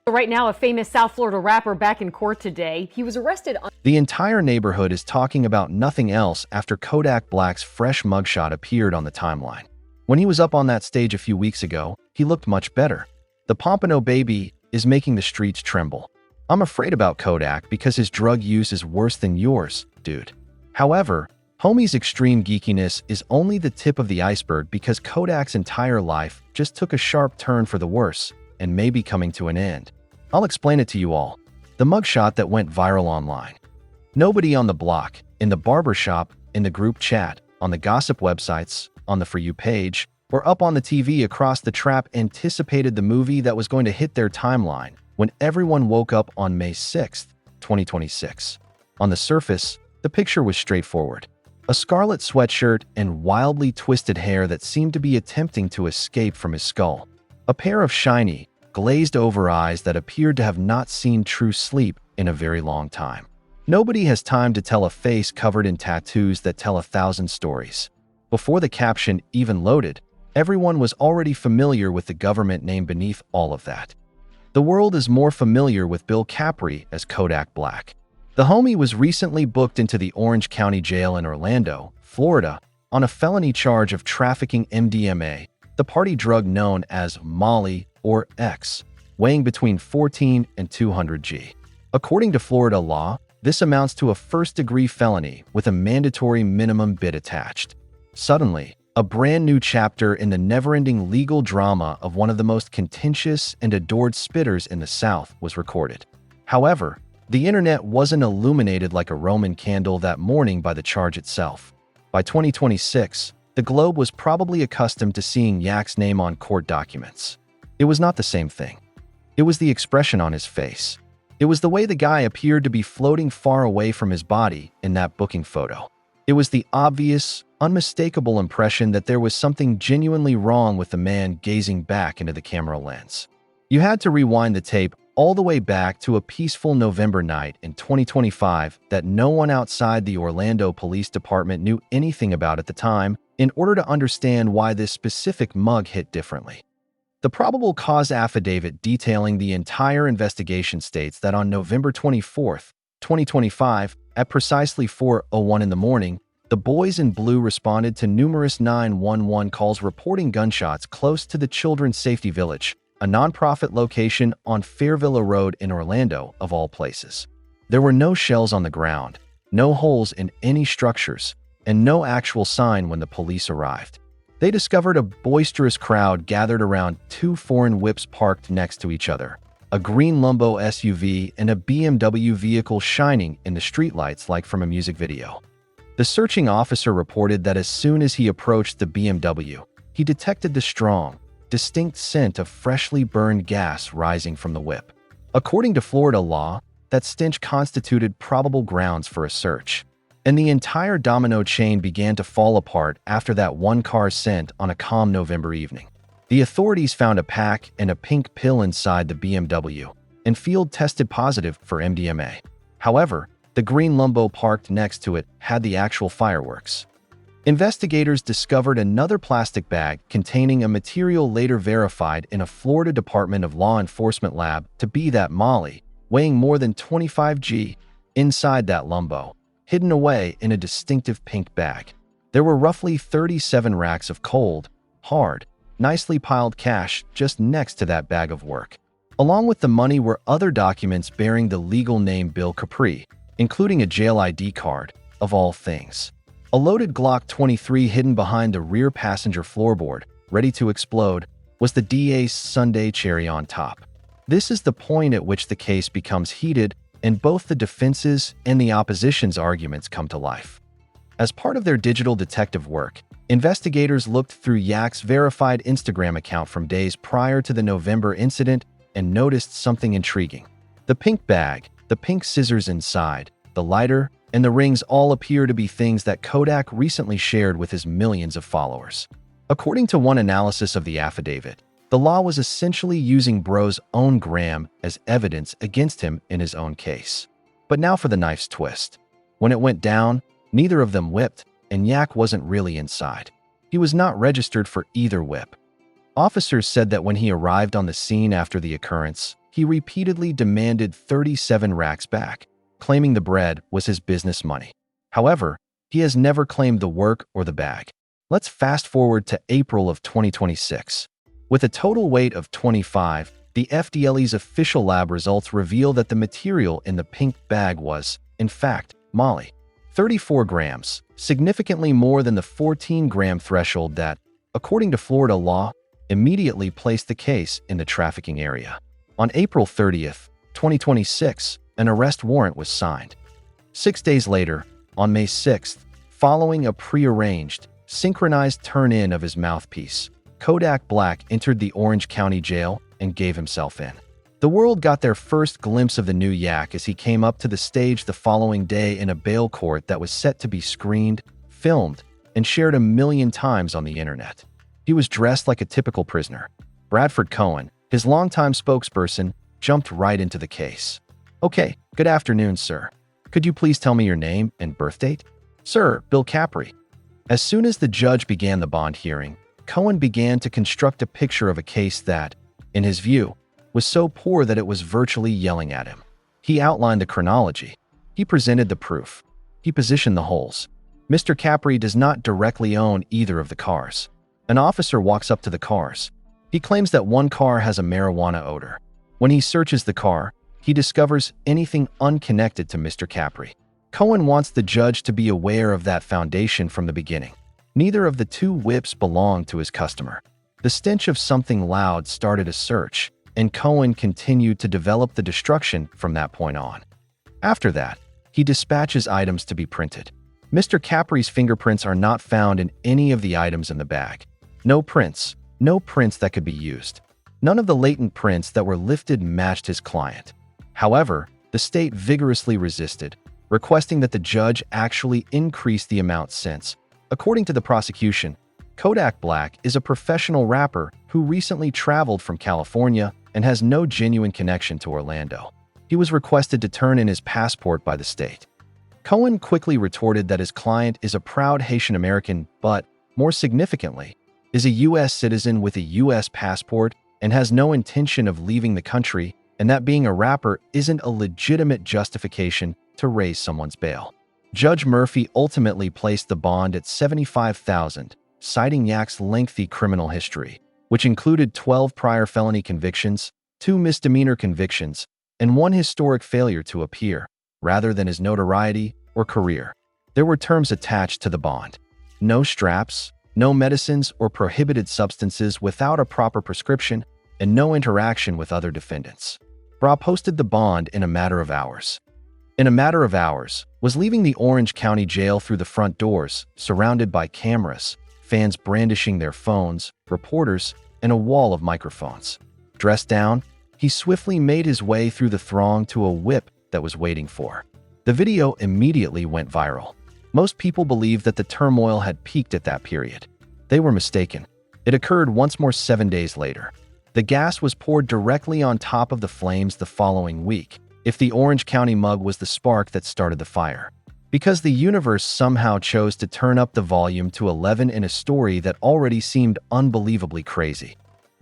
Right now, a famous South Florida rapper back in court today. He was arrested on. The entire neighborhood is talking about nothing else after Kodak Black's fresh mugshot appeared on the timeline. When he was up on that stage a few weeks ago, he looked much better. The Pompano baby is making the streets tremble. I'm afraid about Kodak because his drug use is worse than yours, dude. However, homie's extreme geekiness is only the tip of the iceberg because Kodak's entire life just took a sharp turn for the worse and may be coming to an end. I'll explain it to you all. The mugshot that went viral online. Nobody on the block, in the barbershop, in the group chat, on the gossip websites, on the For You page, or up on the TV across the trap anticipated the movie that was going to hit their timeline when everyone woke up on May 6, 2026. On the surface, the picture was straightforward. A scarlet sweatshirt and wildly twisted hair that seemed to be attempting to escape from his skull. A pair of shiny, glazed-over eyes that appeared to have not seen true sleep in a very long time. Nobody has time to tell a face covered in tattoos that tell 1,000 stories. Before the caption even loaded, everyone was already familiar with the government name beneath all of that. The world is more familiar with Bill Capri as Kodak Black. The homie was recently booked into the Orange County Jail in Orlando, Florida, on a felony charge of trafficking MDMA, the party drug known as Molly or X, weighing between 14 and 200 g. According to Florida law, this amounts to a first-degree felony with a mandatory minimum bid attached. Suddenly, a brand new chapter in the never-ending legal drama of one of the most contentious and adored spitters in the South was recorded. However, the internet wasn't illuminated like a Roman candle that morning by the charge itself. By 2026, the globe was probably accustomed to seeing Yak's name on court documents. It was not the same thing. It was the expression on his face. It was the way the guy appeared to be floating far away from his body in that booking photo. It was the obvious, unmistakable impression that there was something genuinely wrong with the man gazing back into the camera lens. You had to rewind the tape all the way back to a peaceful November night in 2025 that no one outside the Orlando Police Department knew anything about at the time in order to understand why this specific mug hit differently. The probable cause affidavit detailing the entire investigation states that on November 24, 2025, at precisely 4:01 in the morning, the boys in blue responded to numerous 911 calls reporting gunshots close to the Children's Safety Village, a nonprofit location on Fairvilla Road in Orlando, of all places. There were no shells on the ground, no holes in any structures, and no actual sign when the police arrived. They discovered a boisterous crowd gathered around two foreign whips parked next to each other, a green Lambo SUV and a BMW vehicle shining in the streetlights like from a music video. The searching officer reported that as soon as he approached the BMW, he detected the strong, distinct scent of freshly burned gas rising from the whip. According to Florida law, that stench constituted probable grounds for a search. And the entire domino chain began to fall apart after that one car scent on a calm November evening. The authorities found a pack and a pink pill inside the BMW, and field tested positive for MDMA. However, the green Lambo parked next to it had the actual fireworks. Investigators discovered another plastic bag containing a material later verified in a Florida Department of Law Enforcement lab to be that Molly, weighing more than 25 g, inside that Lambo, hidden away in a distinctive pink bag. There were roughly 37 racks of cold, hard, nicely piled cash just next to that bag of work. Along with the money were other documents bearing the legal name Bill Capri, including a jail ID card, of all things. A loaded Glock 23 hidden behind the rear passenger floorboard, ready to explode, was the DA's Sunday cherry on top. This is the point at which the case becomes heated and both the defense's and the opposition's arguments come to life. As part of their digital detective work, investigators looked through Yak's verified Instagram account from days prior to the November incident and noticed something intriguing. The pink bag, the pink scissors inside, the lighter, and the rings all appear to be things that Kodak recently shared with his millions of followers. According to one analysis of the affidavit, the law was essentially using Bro's own gram as evidence against him in his own case. But now for the knife's twist. When it went down, neither of them whipped, and Yak wasn't really inside. He was not registered for either whip. Officers said that when he arrived on the scene after the occurrence, he repeatedly demanded 37 racks back, claiming the bread was his business money. However, he has never claimed the work or the bag. Let's fast forward to April of 2026. With a total weight of 25, the FDLE's official lab results reveal that the material in the pink bag was, in fact, Molly. 34 grams, significantly more than the 14-gram threshold that, according to Florida law, immediately placed the case in the trafficking area. On April 30th, 2026, an arrest warrant was signed. 6 days later, on May 6th, following a prearranged, synchronized turn-in of his mouthpiece, Kodak Black entered the Orange County Jail and gave himself in. The world got their first glimpse of the new yak as he came up to the stage the following day in a bail court that was set to be screened, filmed, and shared 1 million times on the internet. He was dressed like a typical prisoner. Bradford Cohen, his longtime spokesperson, jumped right into the case. "Okay, good afternoon, sir. Could you please tell me your name and birth date?" "Sir, Bill Capri." As soon as the judge began the bond hearing, Cohen began to construct a picture of a case that, in his view, was so poor that it was virtually yelling at him. He outlined the chronology. He presented the proof. He positioned the holes. Mr. Capri does not directly own either of the cars. An officer walks up to the cars. He claims that one car has a marijuana odor. When he searches the car, he discovers anything unconnected to Mr. Capri. Cohen wants the judge to be aware of that foundation from the beginning. Neither of the two whips belonged to his customer. The stench of something loud started a search, and Cohen continued to develop the destruction from that point on. After that, he dispatches items to be printed. Mr. Capri's fingerprints are not found in any of the items in the bag. No prints that could be used. None of the latent prints that were lifted matched his client. However, the state vigorously resisted, requesting that the judge actually increase the amount since, according to the prosecution, Kodak Black is a professional rapper who recently traveled from California and has no genuine connection to Orlando. He was requested to turn in his passport by the state. Cohen quickly retorted that his client is a proud Haitian American but, more significantly, is a U.S. citizen with a U.S. passport and has no intention of leaving the country, and that being a rapper isn't a legitimate justification to raise someone's bail. Judge Murphy ultimately placed the bond at $75,000, citing Yak's lengthy criminal history, which included 12 prior felony convictions, 2 misdemeanor convictions, and 1 historic failure to appear, rather than his notoriety or career. There were terms attached to the bond. No straps, no medicines or prohibited substances without a proper prescription, and no interaction with other defendants. Bra posted the bond in a matter of hours. In a matter of hours, was leaving the Orange County Jail through the front doors, surrounded by cameras, fans brandishing their phones, reporters, and a wall of microphones. Dressed down, he swiftly made his way through the throng to a whip that was waiting for. The video immediately went viral. Most people believed that the turmoil had peaked at that period. They were mistaken. It occurred once more 7 days later. The gas was poured directly on top of the flames the following week, if the Orange County mug was the spark that started the fire. Because the universe somehow chose to turn up the volume to 11 in a story that already seemed unbelievably crazy.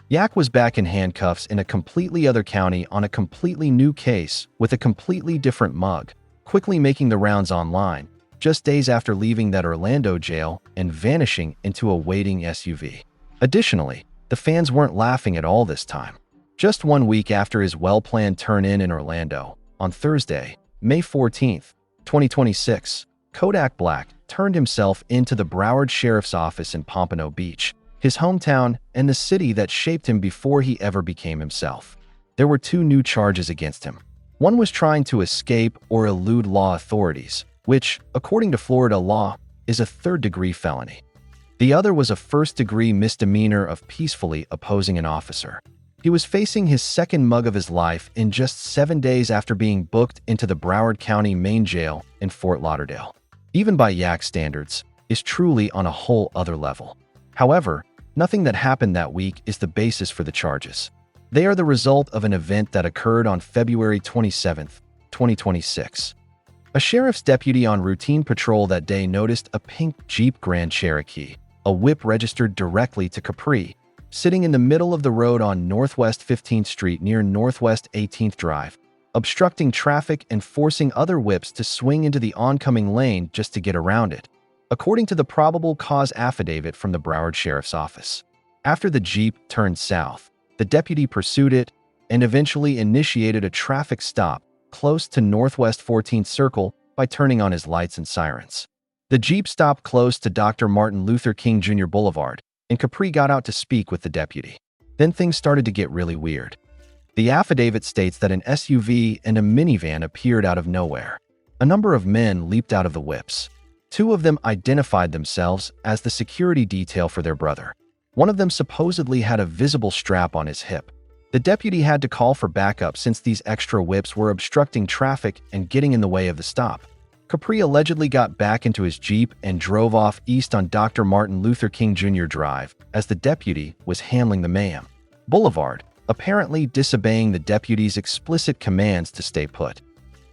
Yak was back in handcuffs in a completely other county on a completely new case with a completely different mug, quickly making the rounds online, just days after leaving that Orlando jail and vanishing into a waiting SUV. Additionally, the fans weren't laughing at all this time. Just 1 week after his well-planned turn-in Orlando, on Thursday, May 14th, 2026, Kodak Black turned himself into the Broward Sheriff's Office in Pompano Beach, his hometown and the city that shaped him before he ever became himself. There were 2 new charges against him. One was trying to escape or elude law authorities, which, according to Florida law, is a 3rd-degree felony. The other was a 1st-degree misdemeanor of peacefully opposing an officer. He was facing his 2nd mug of his life in just 7 days after being booked into the Broward County Main Jail in Fort Lauderdale. Even by Yak standards, is truly on a whole other level. However, nothing that happened that week is the basis for the charges. They are the result of an event that occurred on February 27, 2026. A sheriff's deputy on routine patrol that day noticed a pink Jeep Grand Cherokee, a whip registered directly to Capri, sitting in the middle of the road on Northwest 15th Street near Northwest 18th Drive, obstructing traffic and forcing other whips to swing into the oncoming lane just to get around it, according to the probable cause affidavit from the Broward Sheriff's Office. After the Jeep turned south, the deputy pursued it and eventually initiated a traffic stop close to Northwest 14th Circle by turning on his lights and sirens. The Jeep stopped close to Dr. Martin Luther King Jr. Boulevard, and Capri got out to speak with the deputy. Then things started to get really weird. The affidavit states that an SUV and a minivan appeared out of nowhere. A number of men leaped out of the whips. Two of them identified themselves as the security detail for their brother. One of them supposedly had a visible strap on his hip. The deputy had to call for backup since these extra whips were obstructing traffic and getting in the way of the stop. Capri allegedly got back into his Jeep and drove off east on Dr. Martin Luther King Jr. Drive as the deputy was handling the Mayhem Boulevard, apparently disobeying the deputy's explicit commands to stay put.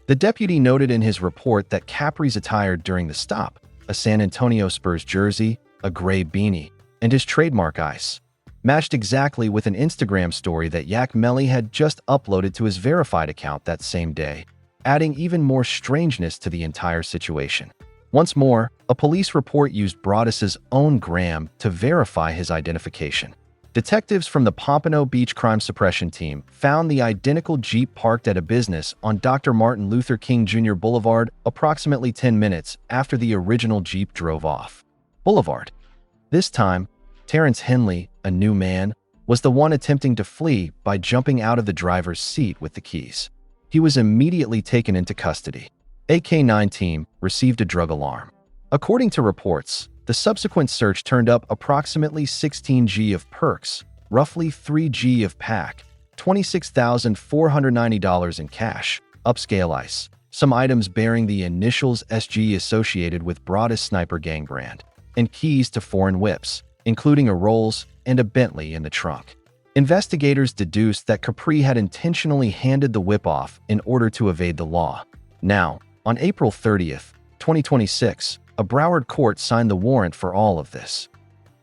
The deputy noted in his report that Capri's attire during the stop, a San Antonio Spurs jersey, a gray beanie, and his trademark ice, matched exactly with an Instagram story that Yak Melly had just uploaded to his verified account that same day, adding even more strangeness to the entire situation. Once more, a police report used Broaddus's own gram to verify his identification. Detectives from the Pompano Beach Crime Suppression Team found the identical Jeep parked at a business on Dr. Martin Luther King Jr. Boulevard approximately 10 minutes after the original Jeep drove off. Boulevard. This time, Terrence Henley, a new man, was the one attempting to flee by jumping out of the driver's seat with the keys. He was immediately taken into custody. A K-9 team received a drug alarm. According to reports, the subsequent search turned up approximately 16 G of perks, roughly 3 G of pack, $26,490 in cash, upscale ice, some items bearing the initials SG associated with Broaddus Sniper Gang brand, and keys to foreign whips, including a Rolls and a Bentley in the trunk. Investigators deduced that Capri had intentionally handed the whip off in order to evade the law. Now, on April 30th, 2026, a Broward court signed the warrant for all of this.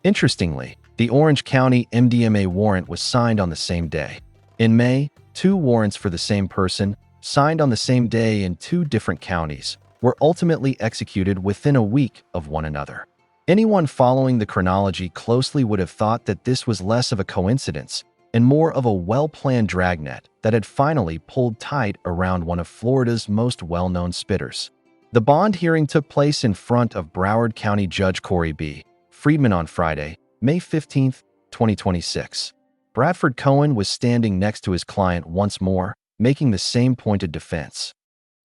Interestingly, the Orange County MDMA warrant was signed on the same day. In May, 2 warrants for the same person, signed on the same day in 2 different counties, were ultimately executed within a week of one another. Anyone following the chronology closely would have thought that this was less of a coincidence and more of a well-planned dragnet that had finally pulled tight around one of Florida's most well-known spitters. The bond hearing took place in front of Broward County Judge Corey B. Friedman on Friday, May 15, 2026. Bradford Cohen was standing next to his client once more, making the same pointed defense.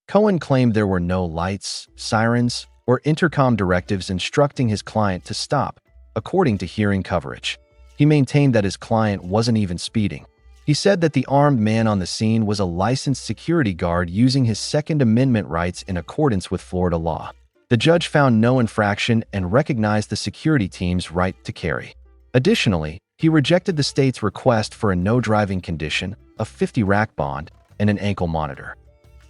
Cohen claimed there were no lights, sirens, or intercom directives instructing his client to stop, according to hearing coverage. He maintained that his client wasn't even speeding. He said that the armed man on the scene was a licensed security guard using his Second Amendment rights in accordance with Florida law. The judge found no infraction and recognized the security team's right to carry. Additionally, he rejected the state's request for a no-driving condition, a 50-rack bond, and an ankle monitor.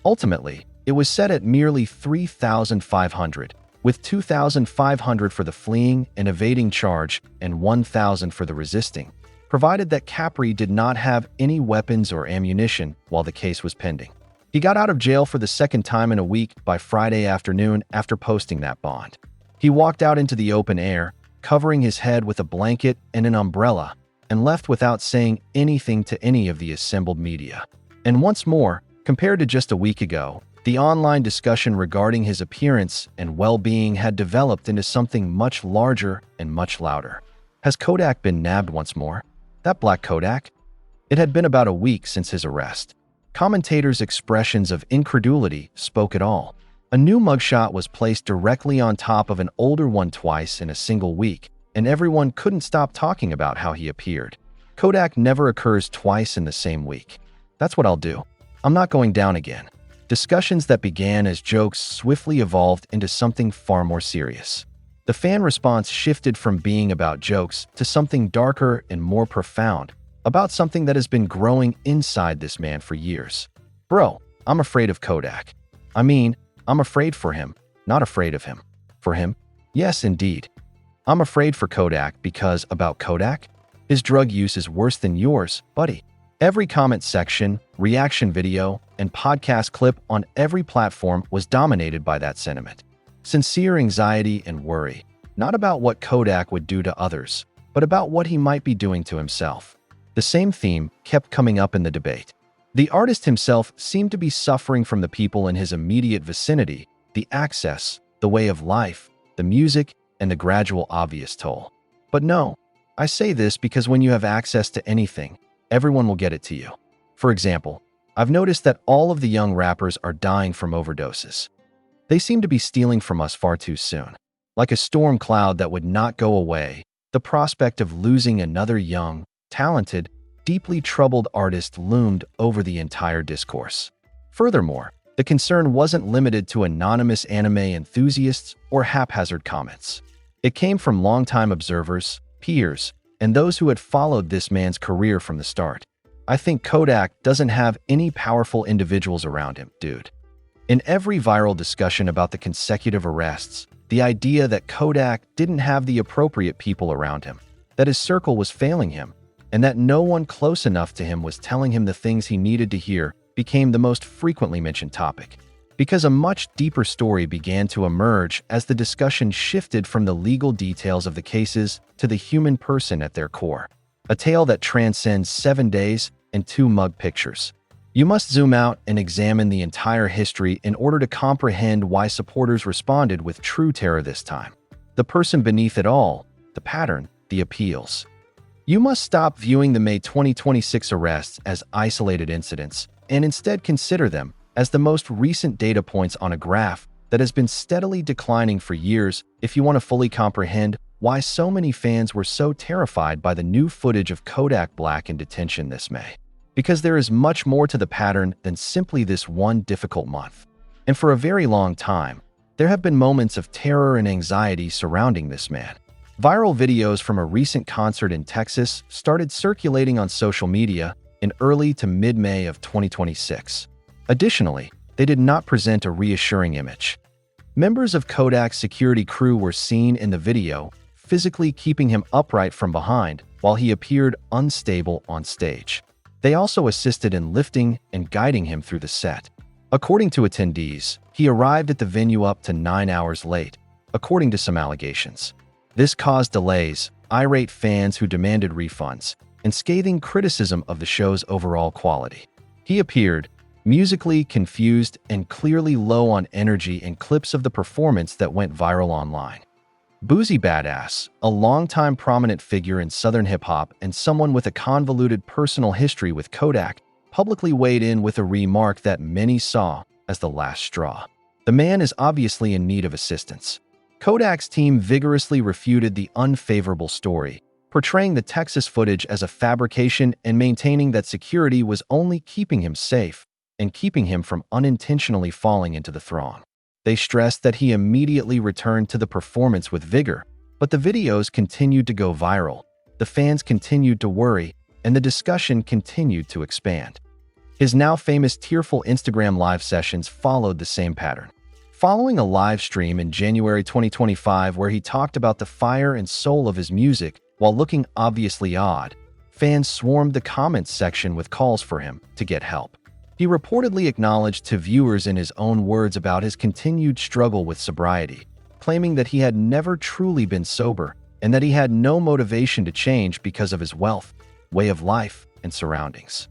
Ultimately, it was set at merely $3,500, with $2,500 for the fleeing and evading charge and $1,000 for the resisting, provided that Capri did not have any weapons or ammunition while the case was pending. He got out of jail for the second time in a week by Friday afternoon after posting that bond. He walked out into the open air, covering his head with a blanket and an umbrella, and left without saying anything to any of the assembled media. And once more, compared to just a week ago, the online discussion regarding his appearance and well-being had developed into something much larger and much louder. Has Kodak been nabbed once more? That black Kodak? It had been about a week since his arrest. Commentators' expressions of incredulity spoke it all. A new mugshot was placed directly on top of an older one twice in a single week, and everyone couldn't stop talking about how he appeared. Kodak never occurs twice in the same week. That's what I'll do. I'm not going down again. Discussions that began as jokes swiftly evolved into something far more serious. The fan response shifted from being about jokes to something darker and more profound, about something that has been growing inside this man for years. Bro, I'm afraid of Kodak. I mean, I'm afraid for him, not afraid of him. For him? Yes, indeed. I'm afraid for Kodak because about Kodak? His drug use is worse than yours, buddy. Every comment section, reaction video, and podcast clip on every platform was dominated by that sentiment. Sincere anxiety and worry, not about what Kodak would do to others, but about what he might be doing to himself. The same theme kept coming up in the debate. The artist himself seemed to be suffering from the people in his immediate vicinity, the access, the way of life, the music, and the gradual obvious toll. But no, I say this because when you have access to anything, everyone will get it to you. For example, I've noticed that all of the young rappers are dying from overdoses. They seem to be stealing from us far too soon. Like a storm cloud that would not go away, the prospect of losing another young, talented, deeply troubled artist loomed over the entire discourse. Furthermore, the concern wasn't limited to anonymous anime enthusiasts or haphazard comments. It came from longtime observers, peers, and those who had followed this man's career from the start. I think Kodak doesn't have any powerful individuals around him, dude. In every viral discussion about the consecutive arrests, the idea that Kodak didn't have the appropriate people around him, that his circle was failing him, and that no one close enough to him was telling him the things he needed to hear became the most frequently mentioned topic. Because a much deeper story began to emerge as the discussion shifted from the legal details of the cases to the human person at their core. A tale that transcends 7 days and 2 mug pictures. You must zoom out and examine the entire history in order to comprehend why supporters responded with true terror this time. The person beneath it all, the pattern, the appeals. You must stop viewing the May 2026 arrests as isolated incidents and instead consider them as the most recent data points on a graph that has been steadily declining for years if you want to fully comprehend why so many fans were so terrified by the new footage of Kodak Black in detention this May. Because there is much more to the pattern than simply this one difficult month. And for a very long time, there have been moments of terror and anxiety surrounding this man. Viral videos from a recent concert in Texas started circulating on social media in early to mid-May of 2026. Additionally, they did not present a reassuring image. Members of Kodak's security crew were seen in the video, physically keeping him upright from behind while he appeared unstable on stage. They also assisted in lifting and guiding him through the set. According to attendees, he arrived at the venue up to 9 hours late, according to some allegations. This caused delays, irate fans who demanded refunds, and scathing criticism of the show's overall quality. He appeared musically confused and clearly low on energy in clips of the performance that went viral online. Boozy Badass, a longtime prominent figure in Southern hip-hop and someone with a convoluted personal history with Kodak, publicly weighed in with a remark that many saw as the last straw. The man is obviously in need of assistance. Kodak's team vigorously refuted the unfavorable story, portraying the Texas footage as a fabrication and maintaining that security was only keeping him safe and keeping him from unintentionally falling into the throng. They stressed that he immediately returned to the performance with vigor, but the videos continued to go viral, the fans continued to worry, and the discussion continued to expand. His now famous tearful Instagram live sessions followed the same pattern. Following a live stream in January 2025 where he talked about the fire and soul of his music while looking obviously odd, fans swarmed the comments section with calls for him to get help. He reportedly acknowledged to viewers in his own words about his continued struggle with sobriety, claiming that he had never truly been sober and that he had no motivation to change because of his wealth, way of life, and surroundings.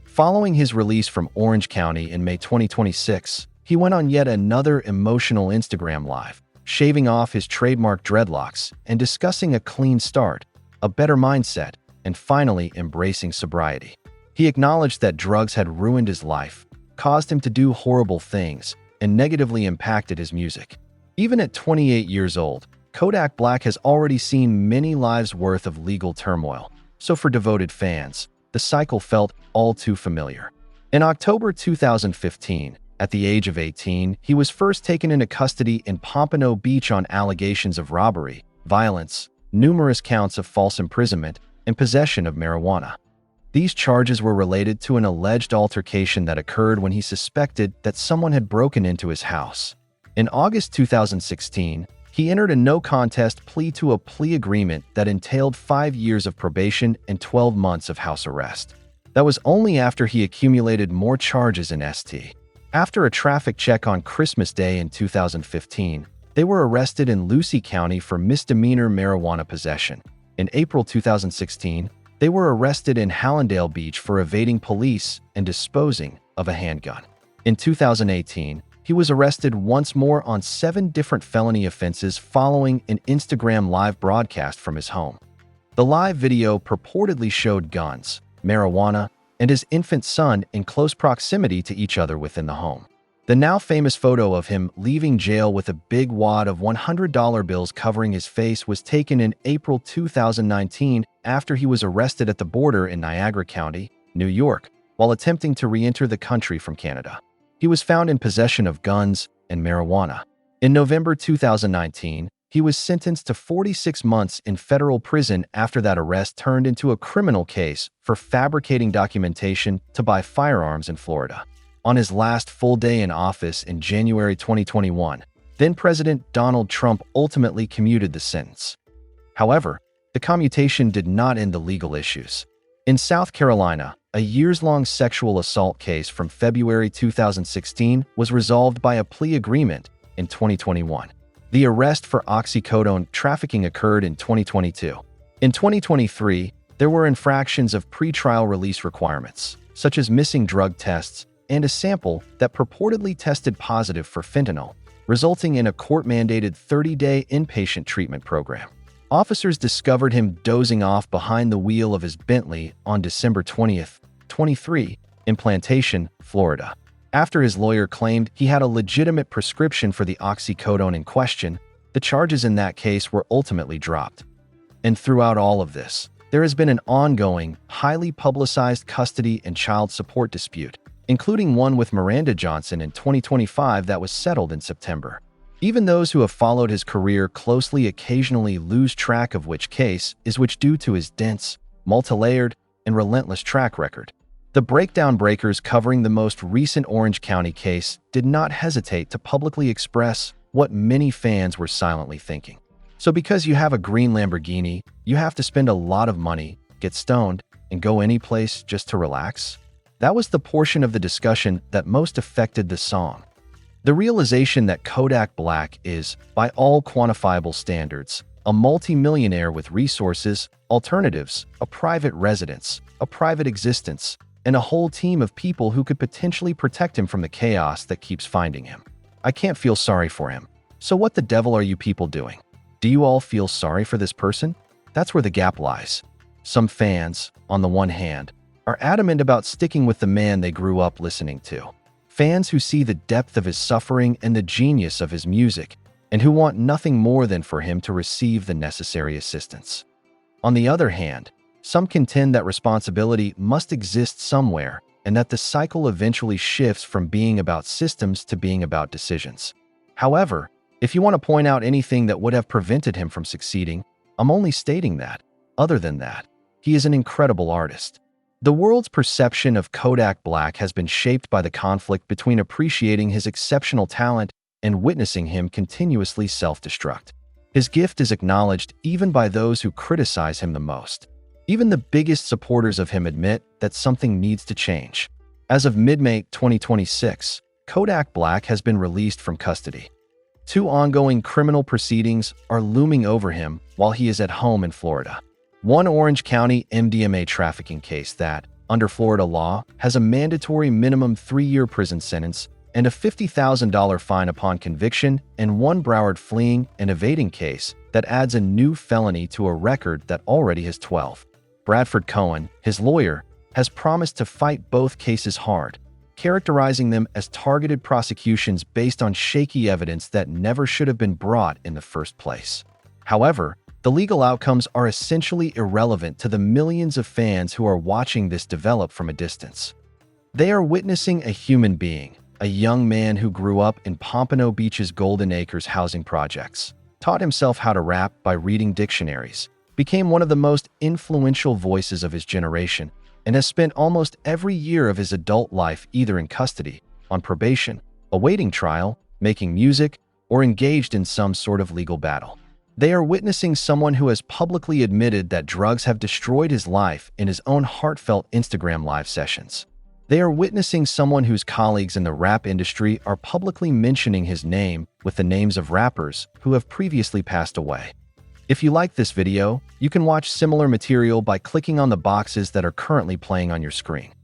Following his release from Orange County in May 2026, he went on yet another emotional Instagram live, shaving off his trademark dreadlocks and discussing a clean start, a better mindset, and finally embracing sobriety. He acknowledged that drugs had ruined his life, caused him to do horrible things, and negatively impacted his music. Even at 28 years old, Kodak Black has already seen many lives' worth of legal turmoil, so for devoted fans, the cycle felt all too familiar. In October 2015, at the age of 18, he was first taken into custody in Pompano Beach on allegations of robbery, violence, numerous counts of false imprisonment, and possession of marijuana. These charges were related to an alleged altercation that occurred when he suspected that someone had broken into his house. In August 2016, He entered a no-contest plea to a plea agreement that entailed 5 years of probation and 12 months of house arrest. That was only after he accumulated more charges in St. After a traffic check on Christmas Day in 2015, they were arrested in Lucey County for misdemeanor marijuana possession. In April 2016, they were arrested in Hallandale Beach for evading police and disposing of a handgun. In 2018, he was arrested once more on 7 different felony offenses following an Instagram live broadcast from his home. The live video purportedly showed guns, marijuana, and his infant son in close proximity to each other within the home. The now famous photo of him leaving jail with a big wad of $100 bills covering his face was taken in April 2019 after he was arrested at the border in Niagara County, New York, while attempting to re-enter the country from Canada. He was found in possession of guns and marijuana. In November 2019, he was sentenced to 46 months in federal prison after that arrest turned into a criminal case for fabricating documentation to buy firearms in Florida. On his last full day in office in January 2021, then-President Donald Trump ultimately commuted the sentence. However, the commutation did not end the legal issues. In South Carolina, a years-long sexual assault case from February 2016 was resolved by a plea agreement in 2021. The arrest for oxycodone trafficking occurred in 2022. In 2023, there were infractions of pretrial release requirements, such as missing drug tests and a sample that purportedly tested positive for fentanyl, resulting in a court-mandated 30-day inpatient treatment program. Officers discovered him dozing off behind the wheel of his Bentley on December 20th, 23, in Plantation, Florida. After his lawyer claimed he had a legitimate prescription for the oxycodone in question, the charges in that case were ultimately dropped. And throughout all of this, there has been an ongoing, highly publicized custody and child support dispute, including one with Miranda Johnson in 2025 that was settled in September. Even those who have followed his career closely occasionally lose track of which case is which due to his dense, multi-layered, and relentless track record. The breakdown breakers covering the most recent Orange County case did not hesitate to publicly express what many fans were silently thinking. So because you have a green Lamborghini, you have to spend a lot of money, get stoned, and go any place just to relax? That was the portion of the discussion that most affected the song. The realization that Kodak Black is, by all quantifiable standards, a multi-millionaire with resources, alternatives, a private residence, a private existence, and a whole team of people who could potentially protect him from the chaos that keeps finding him. I can't feel sorry for him. So what the devil are you people doing? Do you all feel sorry for this person? That's where the gap lies. Some fans, on the one hand, are adamant about sticking with the man they grew up listening to. Fans who see the depth of his suffering and the genius of his music, and who want nothing more than for him to receive the necessary assistance. On the other hand, some contend that responsibility must exist somewhere, and that the cycle eventually shifts from being about systems to being about decisions. However, if you want to point out anything that would have prevented him from succeeding, I'm only stating that. Other than that, he is an incredible artist. The world's perception of Kodak Black has been shaped by the conflict between appreciating his exceptional talent and witnessing him continuously self-destruct. His gift is acknowledged even by those who criticize him the most. Even the biggest supporters of him admit that something needs to change. As of mid-May 2026, Kodak Black has been released from custody. 2 ongoing criminal proceedings are looming over him while he is at home in Florida. One Orange County MDMA trafficking case that, under Florida law, has a mandatory minimum 3-year prison sentence and a $50,000 fine upon conviction, and one Broward fleeing and evading case that adds a new felony to a record that already has 12. Bradford Cohen, his lawyer, has promised to fight both cases hard, characterizing them as targeted prosecutions based on shaky evidence that never should have been brought in the first place. However, the legal outcomes are essentially irrelevant to the millions of fans who are watching this develop from a distance. They are witnessing a human being, a young man who grew up in Pompano Beach's Golden Acres housing projects, taught himself how to rap by reading dictionaries, became one of the most influential voices of his generation, and has spent almost every year of his adult life either in custody, on probation, awaiting trial, making music, or engaged in some sort of legal battle. They are witnessing someone who has publicly admitted that drugs have destroyed his life in his own heartfelt Instagram live sessions. They are witnessing someone whose colleagues in the rap industry are publicly mentioning his name with the names of rappers who have previously passed away. If you like this video, you can watch similar material by clicking on the boxes that are currently playing on your screen.